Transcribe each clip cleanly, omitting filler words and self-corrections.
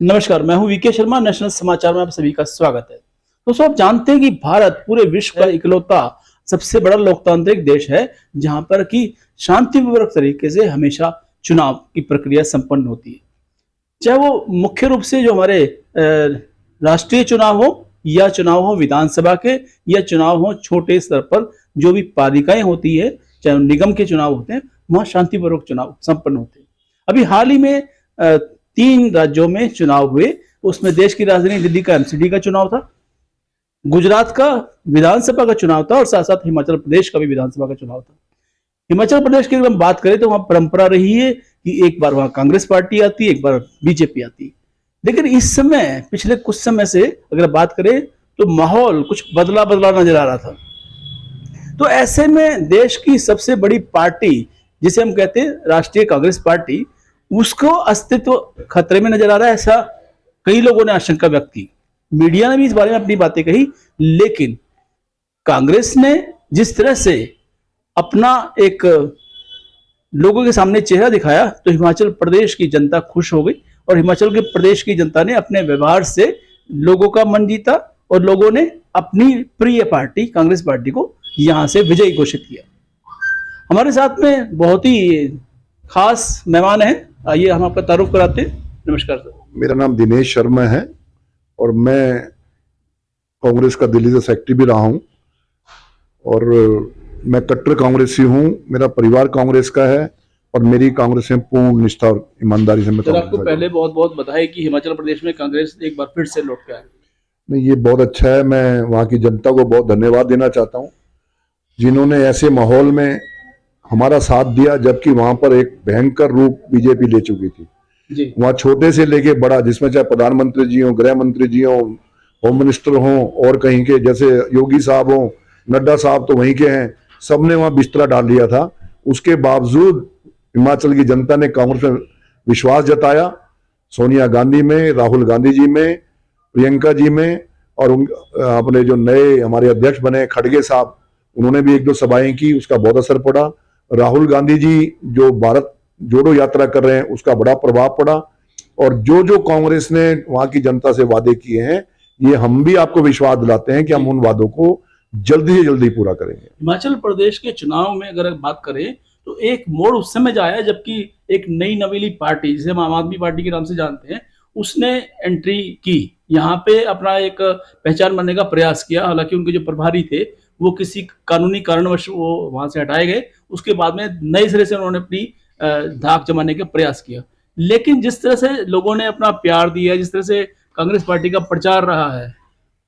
नमस्कार, मैं हूं वीके शर्मा। नेशनल समाचार में आप सभी का स्वागत है। दोस्तों, आप जानते हैं कि भारत पूरे विश्व का इकलौता सबसे बड़ा लोकतांत्रिक देश है जहां पर कि शांतिपूर्वक तरीके से हमेशा चुनाव की प्रक्रिया संपन्न होती है। चाहे वो मुख्य रूप से जो हमारे राष्ट्रीय चुनाव हो या चुनाव हो विधानसभा के या चुनाव हो छोटे स्तर पर जो भी पालिकाएं होती है, चाहे निगम के चुनाव होते हैं, वहां शांतिपूर्वक चुनाव संपन्न होते हैं। अभी हाल ही में 3 राज्यों में चुनाव हुए। उसमें देश की राजधानी दिल्ली का एमसीडी का चुनाव था, गुजरात का विधानसभा का चुनाव था और साथ साथ हिमाचल प्रदेश का भी विधानसभा का चुनाव था। हिमाचल प्रदेश की अगर हम बात करें तो वहां परंपरा रही है कि एक बार वहां कांग्रेस पार्टी आती है, एक बार बीजेपी आती है। लेकिन इस समय पिछले कुछ समय से अगर बात करें तो माहौल कुछ बदला बदला नजर आ रहा था। तो ऐसे में देश की सबसे बड़ी पार्टी जिसे हम कहते हैं राष्ट्रीय कांग्रेस पार्टी, उसको अस्तित्व खतरे में नजर आ रहा है, ऐसा कई लोगों ने आशंका व्यक्त की। मीडिया ने भी इस बारे में अपनी बातें कही, लेकिन कांग्रेस ने जिस तरह से अपना एक लोगों के सामने चेहरा दिखाया तो हिमाचल प्रदेश की जनता खुश हो गई और हिमाचल के प्रदेश की जनता ने अपने व्यवहार से लोगों का मन जीता और लोगों ने अपनी प्रिय पार्टी कांग्रेस पार्टी को यहां से विजयी घोषित किया। हमारे साथ में बहुत ही खास मेहमान हैं, आइए हम आपका तारुफ कराते हैं। नमस्कार सर। मेरा नाम दिनेश शर्मा है और मैं कांग्रेस का दिल्ली से सेक्रेटरी भी रहा हूं और मैं कट्टर कांग्रेसी हूं। मेरा परिवार कांग्रेस का है और मेरी कांग्रेस में पूर्ण निष्ठा और ईमानदारी से मैं सर, आपको पहले बहुत बहुत बधाई कि हिमाचल प्रदेश में कांग्रेस एक बार फिर से लौट के आए। नहीं, ये बहुत अच्छा है। मैं वहाँ की जनता को बहुत धन्यवाद देना चाहता हूँ जिन्होंने ऐसे माहौल में हमारा साथ दिया, जबकि वहां पर एक भयंकर रूप बीजेपी ले चुकी थी। वहां छोटे से लेके बड़ा, जिसमें चाहे प्रधानमंत्री जी हो, गृह मंत्री जी हो, होम मिनिस्टर हो और कहीं के जैसे योगी साहब हो, नड्डा साहब तो वहीं के हैं, सबने वहां बिस्तरा डाल लिया था। उसके बावजूद हिमाचल की जनता ने कांग्रेस में विश्वास जताया। सोनिया गांधी में, राहुल गांधी जी में, प्रियंका जी में और अपने जो नए हमारे अध्यक्ष बने खड़गे साहब, उन्होंने भी 1-2 सभाएं की, उसका बहुत असर पड़ा। राहुल गांधी जी जो भारत जोड़ो यात्रा कर रहे हैं, उसका बड़ा प्रभाव पड़ा। और जो कांग्रेस ने वहां की जनता से वादे किए हैं, ये हम भी आपको विश्वास दिलाते हैं कि हम उन वादों को जल्दी से जल्दी पूरा करेंगे। हिमाचल प्रदेश के चुनाव में अगर बात करें तो एक मोड़ उस समय आया जबकि एक नई नवीली पार्टी जिसे हम आम आदमी पार्टी के नाम से जानते हैं, उसने एंट्री की, यहाँ पे अपना एक पहचान बनने का प्रयास किया। हालांकि उनके जो प्रभारी थे वो किसी कानूनी कारणवश वो वहां से हटाए गए। उसके बाद में नए सिरे से उन्होंने अपनी धाक जमाने का प्रयास किया। लेकिन जिस तरह से लोगों ने अपना प्यार दिया, जिस तरह से कांग्रेस पार्टी का प्रचार रहा है,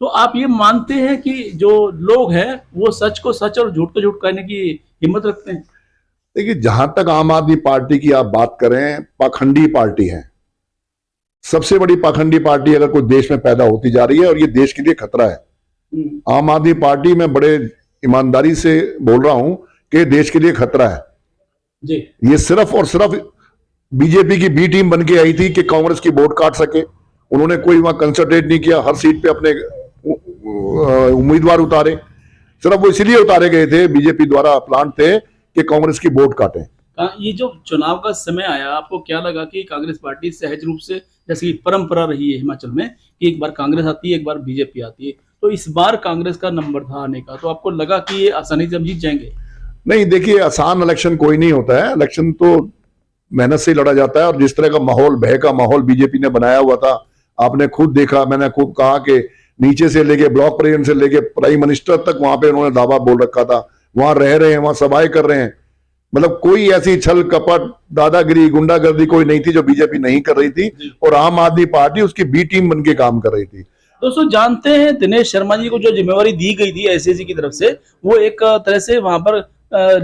तो आप ये मानते हैं कि जो लोग हैं वो सच को सच और झूठ को झूठ कहने की हिम्मत रखते हैं? देखिए, जहां तक आम आदमी पार्टी की आप बात करें, पाखंडी पार्टी है, सबसे बड़ी पाखंडी पार्टी अगर कोई देश में पैदा होती जा रही है और ये देश के लिए खतरा है। आम आदमी पार्टी में बड़े ईमानदारी से बोल रहा हूं कि देश के लिए खतरा है जी। ये सिर्फ और सिर्फ बीजेपी की बी टीम बन के आई थी कि कांग्रेस की वोट काट सके। उन्होंने कोई वहां कंसंट्रेट नहीं किया, हर सीट पे अपने उम्मीदवार उतारे। सिर्फ वो इसलिए उतारे गए थे, बीजेपी द्वारा प्लान थे कि कांग्रेस की वोट काटें। ये जो चुनाव का समय आया, आपको क्या लगा कि कांग्रेस पार्टी सहज रूप से, जैसे कि परंपरा रही है हिमाचल में कि एक बार कांग्रेस आती है, एक बार बीजेपी आती है, तो इस बार कांग्रेस का नंबर था आने का, तो आपको लगा कि ये आसानी से हम जीत जाएंगे? नहीं, देखिए, आसान इलेक्शन कोई नहीं होता है। इलेक्शन तो मेहनत से लड़ा जाता है और जिस तरह का माहौल, भय का माहौल बीजेपी ने बनाया हुआ था, आपने खुद देखा, मैंने खुद कहा कि नीचे से लेके ब्लॉक प्रेसिडेंट से लेके प्राइम मिनिस्टर तक वहां पे उन्होंने दावा बोल रखा था। वहां रह रहे हैं, वहां सभाएं कर रहे हैं, मतलब कोई ऐसी छल कपट, दादागिरी, गुंडागर्दी कोई नहीं थी जो बीजेपी नहीं कर रही थी और आम आदमी पार्टी उसकी बी टीम बन के काम कर रही थी। दोस्तों, जानते हैं दिनेश शर्मा जी को जो जिम्मेवारी दी गई थी एसएससी की तरफ से, वो एक तरह से वहां पर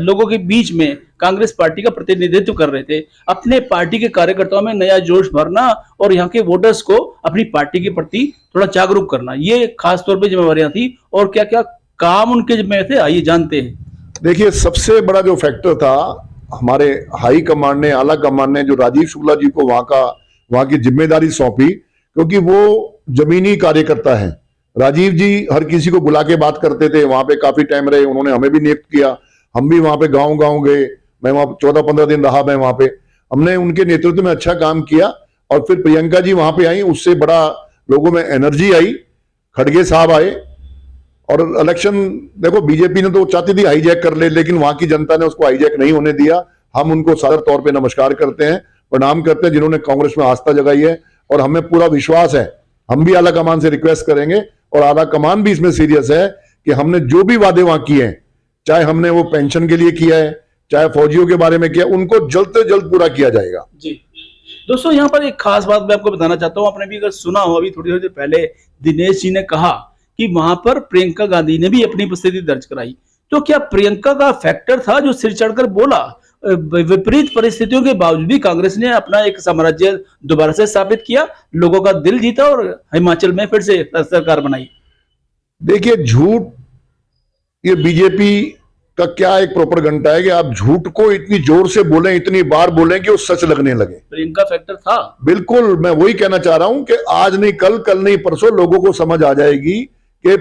लोगों के बीच में कांग्रेस पार्टी का प्रतिनिधित्व कर रहे थे, अपने पार्टी के कार्यकर्ताओं में नया जोश भरना और यहाँ के वोटर्स को अपनी पार्टी के प्रति थोड़ा जागरूक करना, ये खास तौर पे जिम्मेवारियां थी। और क्या क्या काम उनके जिम्मे थे, आइए जानते हैं। देखिए, सबसे बड़ा जो फैक्टर था, हमारे हाई कमांड ने, आला कमांड ने जो राजीव शुक्ला जी को वहां की जिम्मेदारी सौंपी, क्योंकि वो जमीनी कार्यकर्ता हैं। राजीव जी हर किसी को बुला के बात करते थे, वहां पे काफी टाइम रहे, उन्होंने हमें भी नियुक्त किया, हम भी वहां पे गांव गए, मैं वहां 14-15 दिन रहा, मैं वहां पे, हमने उनके नेतृत्व में अच्छा काम किया और फिर प्रियंका जी वहां पे आई, उससे बड़ा लोगों में एनर्जी आई, खड़गे साहब आए और इलेक्शन देखो बीजेपी ने तो चाहती थी हाईजैक कर ले, लेकिन वहां की जनता ने उसको हाईजैक नहीं होने दिया। हम उनको सादर तौर पे नमस्कार करते हैं, प्रणाम करते हैं, जिन्होंने कांग्रेस में आस्था जगाई है। और हमें पूरा विश्वास है, हम भी आला कमान से रिक्वेस्ट करेंगे और आला कमान भी इसमें सीरियस है कि हमने जो भी वादे वहां किए हैं, चाहे हमने वो पेंशन के लिए किया है, चाहे फौजियों के बारे में किया, उनको जल्द से जल्द पूरा किया जाएगा। जी दोस्तों, यहाँ पर एक खास बात मैं आपको बताना चाहता हूँ। आपने भी अगर सुना हो, अभी थोड़ी देर पहले दिनेश जी ने कहा कि वहां पर प्रियंका गांधी ने भी अपनी उपस्थिति दर्ज कराई। तो क्या प्रियंका का फैक्टर था जो सिर चढ़कर बोला? विपरीत परिस्थितियों के बावजूद भी कांग्रेस ने अपना एक साम्राज्य दोबारा से स्थापित किया, लोगों का दिल जीता और हिमाचल में फिर से सरकार बनाई। देखिए, झूठ, ये बीजेपी का क्या एक प्रोपेगेंडा है कि आप झूठ को इतनी जोर से बोलें, इतनी बार बोलें कि वो सच लगने लगे। प्रियंका फैक्टर था, बिल्कुल। मैं वही कहना चाह रहा हूं कि आज नहीं कल, कल नहीं परसों लोगों को समझ आ जाएगी कि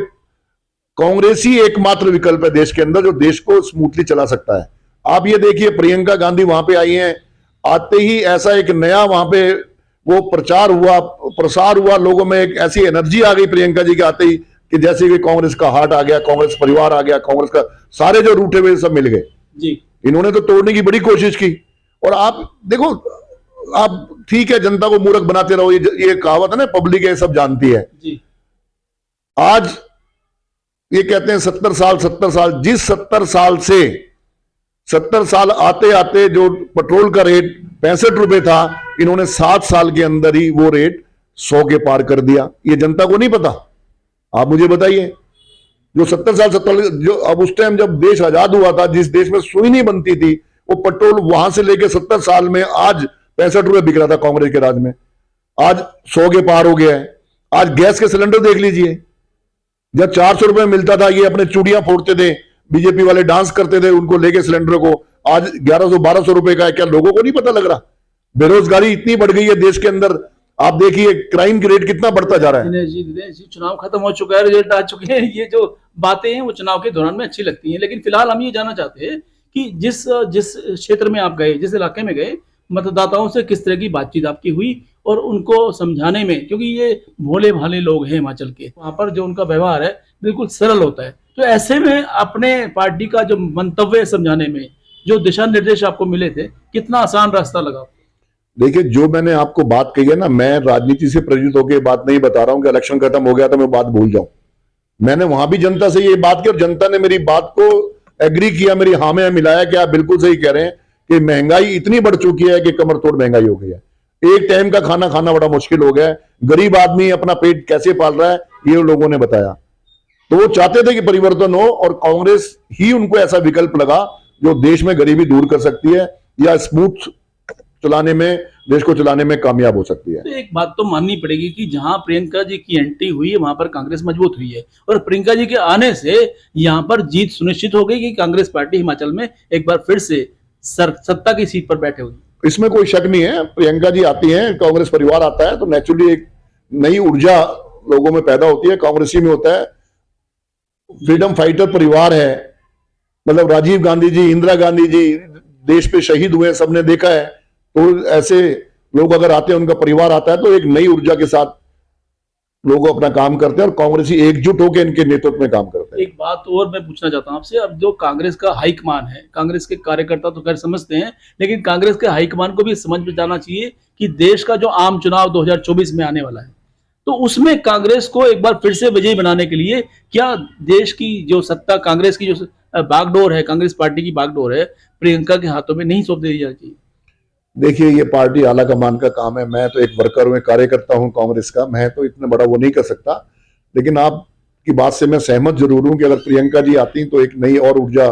कांग्रेस ही एकमात्र विकल्प है देश के अंदर जो देश को स्मूथली चला सकता है। आप ये देखिए, प्रियंका गांधी वहां पे आई हैं, आते ही ऐसा एक नया वहां पे वो प्रचार हुआ, प्रसार हुआ, लोगों में एक ऐसी एनर्जी आ गई प्रियंका जी के आते ही कि जैसे कि कांग्रेस का हार्ट आ गया, कांग्रेस परिवार आ गया, कांग्रेस का सारे जो रूठे हुए सब मिल गए जी। इन्होंने तो तोड़ने की बड़ी कोशिश की। और आप देखो, आप ठीक है जनता को मूर्ख बनाते रहो, ये कहावत है ना, पब्लिक ये सब जानती है जी। आज ये कहते हैं 70 साल 70 साल, जिस 70 साल से 70 साल आते आते जो पेट्रोल का रेट 65 रुपए था, इन्होंने 7 साल के अंदर ही वो रेट 100 के पार कर दिया। ये जनता को नहीं पता? आप मुझे बताइए, जो 70 साल 70, जो अब उस टाइम जब देश आजाद हुआ था, जिस देश में सुई नहीं बनती थी, वो पेट्रोल वहां से लेके 70 साल में आज 65 रुपए बिक रहा था कांग्रेस के राज में, आज 100 के पार हो गया है। आज गैस के सिलेंडर देख लीजिए, जब 400 रुपए मिलता था, ये अपने चूड़ियां फोड़ते थे, बीजेपी वाले डांस करते थे उनको लेके सिलेंडर को, आज 1100-1200 रुपए का है। क्या लोगों को नहीं पता लग रहा? बेरोजगारी इतनी बढ़ गई है देश के अंदर, आप देखिए क्राइम की रेट कितना बढ़ता जा रहा है। दिनेश जी, चुनाव खत्म हो चुका है, रिजल्ट आ चुके हैं, ये जो बातें हैं वो चुनाव के दौरान में अच्छी लगती हैं, लेकिन फिलहाल हम ये जानना चाहते हैं कि जिस जिस क्षेत्र में आप गए, जिस इलाके में गए, मतदाताओं से किस तरह की बातचीत आपकी हुई और उनको समझाने में, क्योंकि ये भोले भाले लोग हैं हिमाचल के, वहां पर जो उनका व्यवहार है बिल्कुल सरल होता है, तो ऐसे में अपने पार्टी का जो मंतव्य समझाने में जो दिशा निर्देश आपको मिले थे, कितना आसान रास्ता लगा? देखिए, जो मैंने आपको बात कही है ना, मैं राजनीति से प्रेरित होकर बात नहीं बता रहा हूं कि इलेक्शन खत्म हो गया तो मैं बात भूल जाऊं। मैंने वहां भी जनता से ये बात की और जनता ने मेरी बात को एग्री किया, मेरी हाँ में मिलाया कि आप बिल्कुल सही कह रहे हैं कि महंगाई इतनी बढ़ चुकी है कि कमर तोड़ महंगाई हो गई है, एक टाइम का खाना खाना बड़ा मुश्किल हो गया है, गरीब आदमी अपना पेट कैसे पाल रहा है ये लोगों ने बताया। तो वो चाहते थे कि परिवर्तन हो और कांग्रेस ही उनको ऐसा विकल्प लगा जो देश में गरीबी दूर कर सकती है या स्मूथ चलाने में, देश को चलाने में कामयाब हो सकती है। तो एक बात तो माननी पड़ेगी कि जहां प्रियंका जी की एंट्री हुई है वहां पर कांग्रेस मजबूत हुई है और प्रियंका जी के आने से यहां पर जीत सुनिश्चित हो गई कि कांग्रेस पार्टी हिमाचल में एक बार फिर से सत्ता की सीट पर बैठे हुई। इसमें कोई शक नहीं है, प्रियंका जी आती हैं, कांग्रेस परिवार आता है तो नेचुरली एक नई ऊर्जा लोगों में पैदा होती है। कांग्रेसी में होता है फ्रीडम फाइटर परिवार है, मतलब राजीव गांधी जी, इंदिरा गांधी जी देश पे शहीद हुए, सबने देखा है। तो ऐसे लोग अगर आते हैं, उनका परिवार आता है, तो एक नई ऊर्जा के साथ लोग अपना काम करते हैं और कांग्रेसी एकजुट होकर इनके नेतृत्व में काम करते हैं। एक बात और मैं पूछना चाहता हूं आपसे, अब जो कांग्रेस का हाईकमान है, कांग्रेस के कार्यकर्ता तो खैर समझते हैं, लेकिन कांग्रेस के हाईकमान को भी समझ में जाना चाहिए कि देश का जो आम चुनाव 2024 में आने वाला है, तो उसमें कांग्रेस को एक बार फिर से विजयी बनाने के लिए क्या देश की जो सत्ता, कांग्रेस की जो बागडोर है, कांग्रेस पार्टी की बागडोर है, प्रियंका के हाथों में नहीं सौंप दी जानी चाहिए? देखिए, ये पार्टी आला कमान का काम है, मैं तो एक वर्कर हूं, एक कार्यकर्ता हूं कांग्रेस का, मैं तो इतना बड़ा वो नहीं कर सकता। लेकिन आपकी बात से मैं सहमत जरूर हूं कि अगर प्रियंका जी आती तो एक नई और ऊर्जा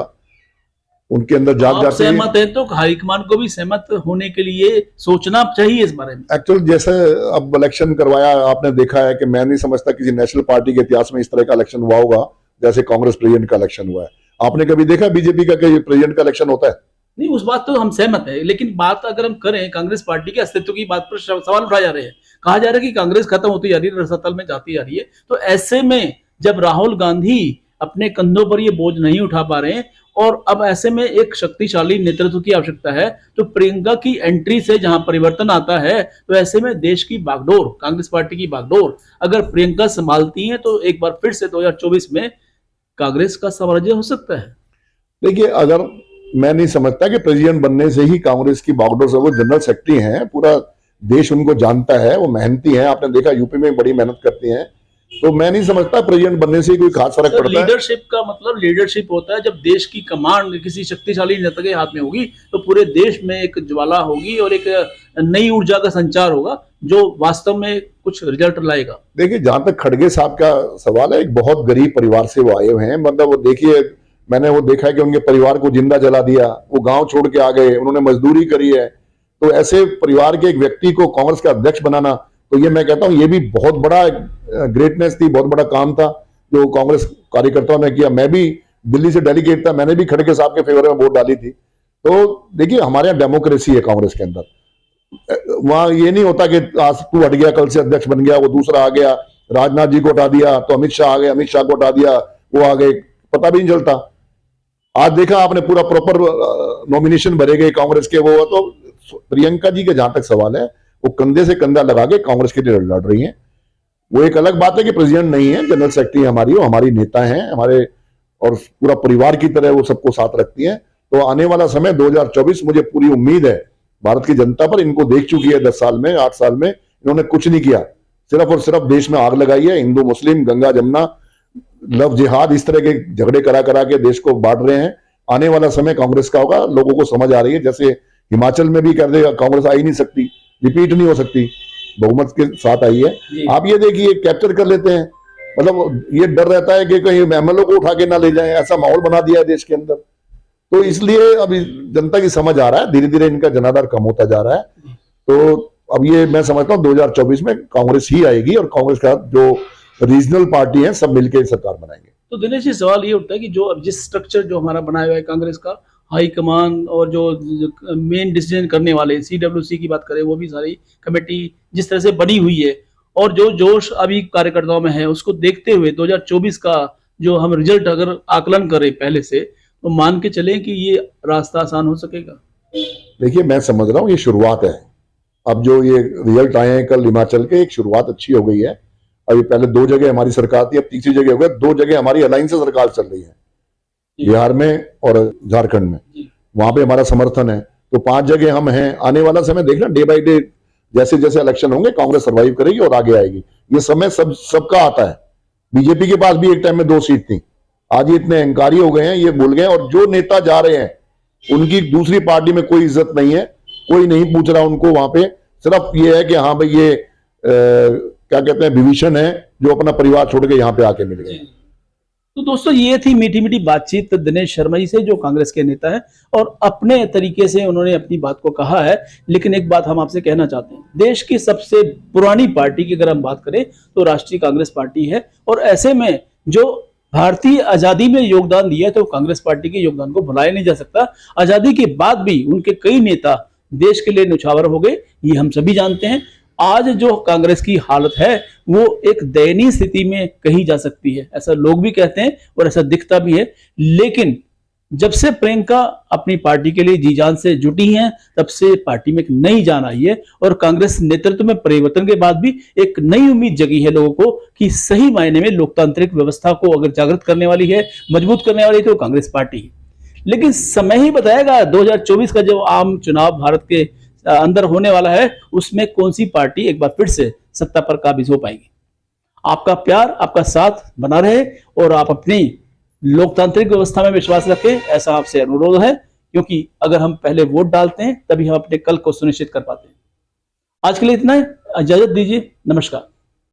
उनके अंदर जाग जाती है। सहमत है तो हाईकमान को भी सहमत होने के लिए सोचना चाहिए इस बारे में। एक्चुअल जैसे अब इलेक्शन करवाया, आपने देखा है कि मैं नहीं समझता किसी नेशनल पार्टी के इतिहास में इस तरह का इलेक्शन हुआ होगा जैसे कांग्रेस प्रेसिडेंट का इलेक्शन हुआ है। आपने कभी देखा बीजेपी का कि प्रेसिडेंट का इलेक्शन होता है? नहीं, उस बात तो हम सहमत है, लेकिन बात अगर हम करें कांग्रेस पार्टी के अस्तित्व की बात पर सवाल उठाए जा रहे हैं, कहा जा रहा है कि कांग्रेस खत्म होती जा रही है, रसातल में जाती जा रही है। तो ऐसे में जब राहुल गांधी अपने कंधों पर ये बोझ नहीं उठा पा रहे हैं और अब ऐसे में एक शक्तिशाली नेतृत्व की आवश्यकता है। तो प्रियंका की एंट्री से जहां परिवर्तन आता है, तो ऐसे में देश की बागडोर, कांग्रेस पार्टी की बागडोर अगर प्रियंका संभालती हैं तो एक बार फिर से 2024 में कांग्रेस का साम्राज्य हो सकता है। देखिए, अगर मैं नहीं समझता कि प्रेसिडेंट बनने से ही कांग्रेस की बागडोर से, वो जनरल सेक्रेटरी हैं, पूरा देश उनको जानता है, वो मेहनती हैं, आपने देखा यूपी में बड़ी मेहनत करती हैं, तो मैं नहीं समझता प्रेसिडेंट बनने से कोई खास फर्क पड़ता है। लीडरशिप का मतलब लीडरशिप होता है जब देश की कमांड किसी शक्तिशाली नेता के हाथ में होगी तो पूरे देश में एक ज्वाला होगी और एक नई ऊर्जा का संचार होगा जो वास्तव में कुछ रिजल्ट लाएगा। देखिए, जहां तक खड़गे साहब का सवाल है, एक बहुत गरीब परिवार से वो आए हुए हैं, मतलब वो देखिए, मैंने वो देखा है कि उनके परिवार को जिंदा जला दिया, वो गांव छोड़ के आ गए, उन्होंने मजदूरी करी है, तो ऐसे परिवार के एक व्यक्ति को कांग्रेस का अध्यक्ष बनाना, तो ये मैं कहता हूं ये भी बहुत बड़ा ग्रेटनेस थी, बहुत बड़ा काम था जो कांग्रेस कार्यकर्ताओं ने किया। मैं भी दिल्ली से डेलीगेट था, मैंने भी खड़गे साहब के फेवर में वोट डाली थी। तो देखिए, हमारे यहाँ डेमोक्रेसी है कांग्रेस के अंदर, वहां ये नहीं होता कि आज तू हट गया, कल से अध्यक्ष बन गया, वो दूसरा आ गया, राजनाथ जी को हटा दिया तो अमित शाह आ गए, अमित शाह को हटा दिया वो आ गए, पता भी नहीं चलता। आज देखा आपने, पूरा प्रॉपर नॉमिनेशन भरे गए कांग्रेस के। वो तो प्रियंका जी के जहां तक सवाल है, वो कंधे से कंधा लगा के कांग्रेस के लिए लड़ रही हैं। वो एक अलग बात है कि प्रेसिडेंट नहीं है, जनरल सेक्रेटरी हमारी, वो हमारी नेता हैं हमारे, और पूरा परिवार की तरह वो सबको साथ रखती हैं। तो आने वाला समय 2024, मुझे पूरी उम्मीद है भारत की जनता पर, इनको देख चुकी है 10 साल में, 8 साल में इन्होंने कुछ नहीं किया, सिर्फ और सिर्फ देश में आग लगाई है। हिंदू मुस्लिम, गंगा जमुना, लव जिहाद, इस तरह के झगड़े करा करा के देश को बांट रहे हैं। आने वाला समय कांग्रेस का होगा, लोगों को समझ आ रही है। जैसे हिमाचल में भी कर देगा, कांग्रेस आ ही नहीं सकती, रिपीट नहीं हो सकती, बहुमत के साथ आई है। आप ये देखिए, कैप्चर कर लेते हैं, मतलब ये डर रहता है कि कहीं एमएलए को उठा के ना ले जाए, ऐसा माहौल बना दिया है देश के अंदर। तो इसलिए अभी जनता की समझ आ रहा है, धीरे धीरे इनका जनाधार कम होता जा रहा है। तो अब ये मैं समझता हूँ 2024 में कांग्रेस ही आएगी, और कांग्रेस का जो रीजनल पार्टी है सब मिलकर सरकार बनाएंगे। तो दिनेश जी, सवाल ये उठता है कि जो अब जिस स्ट्रक्चर जो हमारा बनाया हुआ है कांग्रेस का, हाई कमान और जो मेन डिसीजन करने वाले CWC की बात करें, वो भी सारी कमेटी जिस तरह से बनी हुई है, और जो जोश अभी कार्यकर्ताओं में है, उसको देखते हुए 2024 का जो हम रिजल्ट अगर आकलन करें पहले से, तो मान के चलें कि ये रास्ता आसान हो सकेगा। देखिए, मैं समझ रहा हूँ ये शुरुआत है। अब जो ये रिजल्ट आए हैं कल हिमाचल के, एक शुरुआत अच्छी हो गई है। अभी पहले 2 जगह हमारी सरकार थी, अब तीसरी जगह हो गया, 2 जगह हमारी अलायंस से सरकार चल रही है, बिहार में और झारखंड में, वहां पे हमारा समर्थन है। तो 5 जगह हम हैं। आने वाला समय देखना, डे बाय डे जैसे जैसे इलेक्शन होंगे कांग्रेस सर्वाइव करेगी और आगे आएगी। ये समय सबका आता है। बीजेपी के पास भी एक टाइम में 2 सीट थी, आज ये इतने अहंकारी हो गए हैं, ये भूल गए। और जो नेता जा रहे हैं उनकी दूसरी पार्टी में कोई इज्जत नहीं है, कोई नहीं पूछ रहा उनको वहां पे। सिर्फ ये है कि हाँ भाई, ये क्या कहते हैं, विभीषण है जो अपना परिवार छोड़ के यहाँ पे आके मिल गए। तो दोस्तों, ये थी मीठी मीठी बातचीत दिनेश शर्मा जी से, जो कांग्रेस के नेता है, और अपने तरीके से उन्होंने अपनी बात को कहा है। लेकिन एक बात हम आपसे कहना चाहते हैं, देश की सबसे पुरानी पार्टी की अगर हम बात करें तो राष्ट्रीय कांग्रेस पार्टी है, और ऐसे में जो भारतीय आजादी में योगदान दिया तो कांग्रेस पार्टी के योगदान को भुलाया नहीं जा सकता। आजादी के बाद भी उनके कई नेता देश के लिए न्यौछावर हो गए, ये हम सभी जानते हैं। आज जो कांग्रेस की हालत है वो एक दयनीय स्थिति में कही जा सकती है, ऐसा लोग भी कहते हैं और ऐसा दिखता भी है। लेकिन जब से प्रियंका अपनी पार्टी के लिए जी जान से जुटी हैं, तब से पार्टी में एक नई जान आई है, और कांग्रेस नेतृत्व में परिवर्तन के बाद भी एक नई उम्मीद जगी है लोगों को कि सही मायने में लोकतांत्रिक व्यवस्था को अगर जागृत करने वाली है, मजबूत करने वाली है, तो कांग्रेस पार्टी है। लेकिन समय ही बताएगा 2024 का जो आम चुनाव भारत के अंदर होने वाला है, उसमें कौन सी पार्टी एक बार फिर से सत्ता पर काबिज हो पाएगी। आपका प्यार, आपका साथ बना रहे, और आप अपनी लोकतांत्रिक व्यवस्था में विश्वास रखें, ऐसा आपसे अनुरोध है। क्योंकि अगर हम पहले वोट डालते हैं, तभी हम अपने कल को सुनिश्चित कर पाते हैं। आज के लिए इतना है, इजाजत दीजिए, नमस्कार।